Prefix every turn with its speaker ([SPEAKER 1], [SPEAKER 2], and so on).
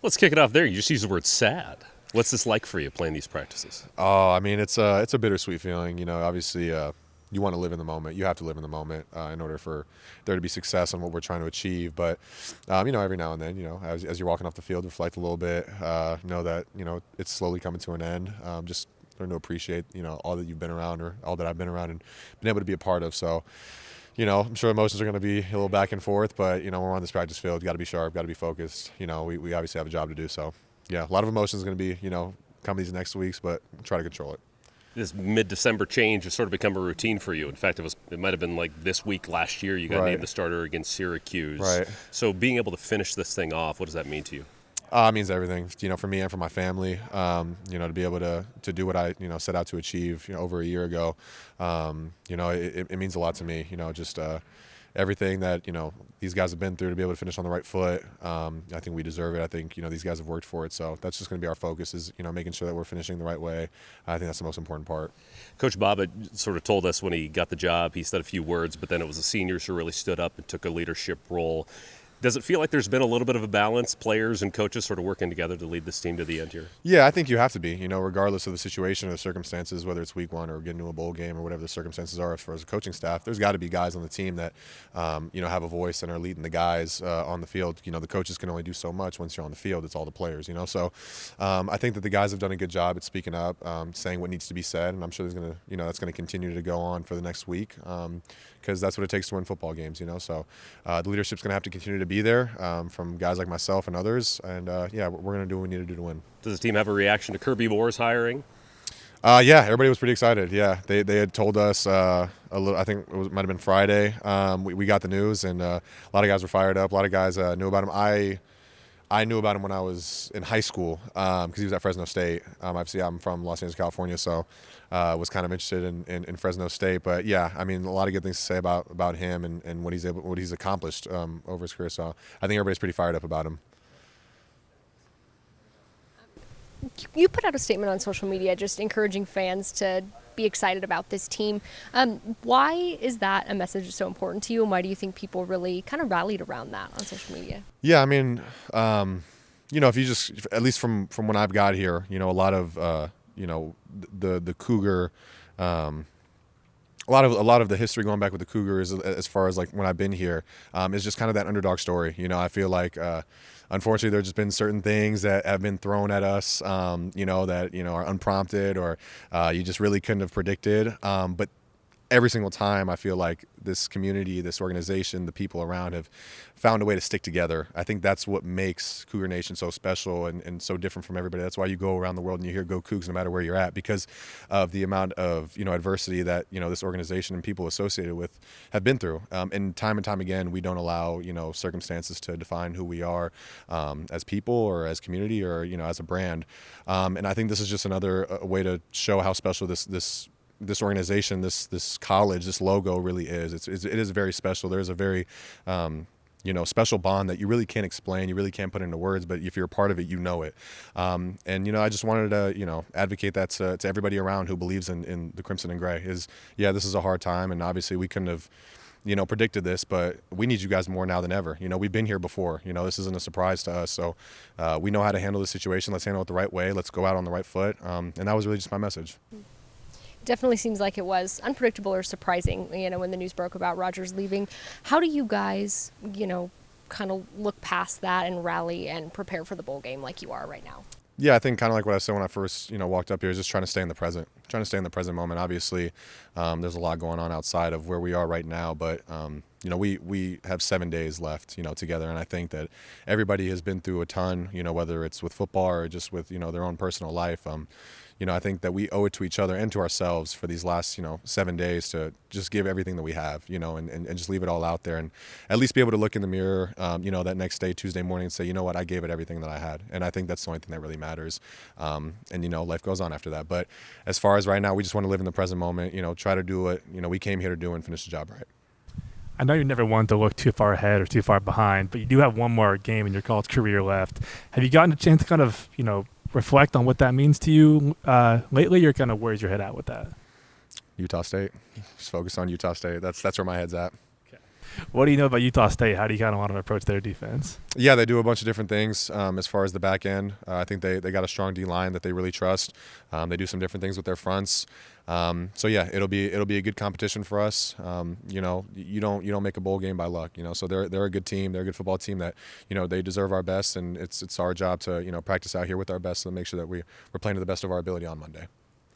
[SPEAKER 1] Let's kick it off there. You just used the word sad. What's this like for you playing these practices?
[SPEAKER 2] Oh, I mean, it's a bittersweet feeling. Obviously, you want to live in the moment. You have to live in the moment in order for there to be success on what we're trying to achieve. But, every now and then, as you're walking off the field, reflect a little bit. Know that, it's slowly coming to an end. Just learn to appreciate, all that you've been around or all that I've been around and been able to be a part of. So, I'm sure emotions are going to be a little back and forth. But, when we're on this practice field, you got to be sharp, got to be focused. We obviously have a job to do. So, yeah, a lot of emotions are going to be, come these next weeks, but we'll try to control it.
[SPEAKER 1] This mid-December change has sort of become a routine for you. In fact, it might have been like this week last year you got named the starter against Syracuse.
[SPEAKER 2] Right.
[SPEAKER 1] So being able to finish this thing off, what does that mean to you?
[SPEAKER 2] It means everything, for me and for my family. To be able to do what I, set out to achieve, over a year ago. It means a lot to me. Just everything that these guys have been through to be able to finish on the right foot. I think we deserve it. I think these guys have worked for it. So that's just going to be our focus is making sure that we're finishing the right way. I think that's the most important part.
[SPEAKER 1] Coach Bob had sort of told us when he got the job, he said a few words, but then it was the seniors who really stood up and took a leadership role. Does it feel like there's been a little bit of a balance, players and coaches sort of working together to lead this team to the end here?
[SPEAKER 2] Yeah, I think you have to be, regardless of the situation or the circumstances, whether it's week one or getting to a bowl game or whatever the circumstances are as far as a coaching staff, there's got to be guys on the team that, have a voice and are leading the guys on the field. The coaches can only do so much once you're on the field. It's all the players, So I think that the guys have done a good job at speaking up, saying what needs to be said, and I'm sure there's going to, that's going to continue to go on for the next week because that's what it takes to win football games, So the leadership's going to have to continue to be there. From guys like myself and others, and we're going to do what we need to do to win.
[SPEAKER 1] Does the team have a reaction to Kirby Moore's hiring?
[SPEAKER 2] Yeah, everybody was pretty excited. Yeah, they had told us a little. I think it might have been Friday. We got the news, and a lot of guys were fired up. A lot of guys knew about him. I knew about him when I was in high school because he was at Fresno State. Obviously, I'm from Los Angeles, California, so was kind of interested in Fresno State. But yeah, I mean, a lot of good things to say about him and what he's accomplished over his career. So I think everybody's pretty fired up about him.
[SPEAKER 3] You put out a statement on social media just encouraging fans to be excited about this team. Why is that a message that's so important to you, and why do you think people really kind of rallied around that on social media?
[SPEAKER 2] Yeah, I mean, if you just, at least from when I've got here, a lot of, the Cougar, a lot of the history going back with the Cougars as far as like when I've been here is just kind of that underdog story. I feel like unfortunately there's just been certain things that have been thrown at us, that are unprompted or you just really couldn't have predicted. But every single time I feel like this community, this organization, the people around have found a way to stick together. I think that's what makes Cougar Nation so special and so different from everybody. That's why you go around the world and you hear "Go Cougs" no matter where you're at, because of the amount of adversity that this organization and people associated with have been through. And time again, we don't allow circumstances to define who we are as people or as community or as a brand. And I think this is just another way to show how special this organization, this college, this logo really is. It is very special. There's a very, special bond that you really can't explain. You really can't put into words, but if you're a part of it, you know it. And, I just wanted to, advocate that to everybody around who believes in the Crimson and Gray this is a hard time. And obviously we couldn't have, predicted this, but we need you guys more now than ever. We've been here before. This isn't a surprise to us. So we know how to handle the situation. Let's handle it the right way. Let's go out on the right foot. And that was really just my message.
[SPEAKER 3] Definitely seems like it was unpredictable or surprising, when the news broke about Rogers leaving. How do you guys, kind of look past that and rally and prepare for the bowl game like you are right now?
[SPEAKER 2] Yeah, I think kind of like what I said when I first, walked up here is just trying to stay in the present moment. Obviously, there's a lot going on outside of where we are right now, but we have 7 days left, together, and I think that everybody has been through a ton, whether it's with football or just with, their own personal life. I think that we owe it to each other and to ourselves for these last, 7 days to just give everything that we have, and just leave it all out there and at least be able to look in the mirror, that next day, Tuesday morning, and say, you know what, I gave it everything that I had. And I think that's the only thing that really matters. And, life goes on after that. But as far as right now, we just want to live in the present moment, try to do what, we came here to do and finish the job right.
[SPEAKER 4] I know you never wanted to look too far ahead or too far behind, but you do have one more game in your college career left. Have you gotten a chance to kind of, reflect on what that means to you lately, or kind of where's your head at with that?
[SPEAKER 2] Utah State. Just focus on Utah State. That's where my head's at.
[SPEAKER 4] Okay. What do you know about Utah State? How do you kind of want to approach their defense?
[SPEAKER 2] Yeah, they do a bunch of different things as far as the back end. I think they got a strong D line that they really trust. They do some different things with their fronts. So yeah, it'll be a good competition for us. You know, you don't make a bowl game by luck. You know, so they're a good team. They're a good football team that, you know, they deserve our best, and it's our job to, you know, practice out here with our best and make sure that we're playing to the best of our ability on Monday.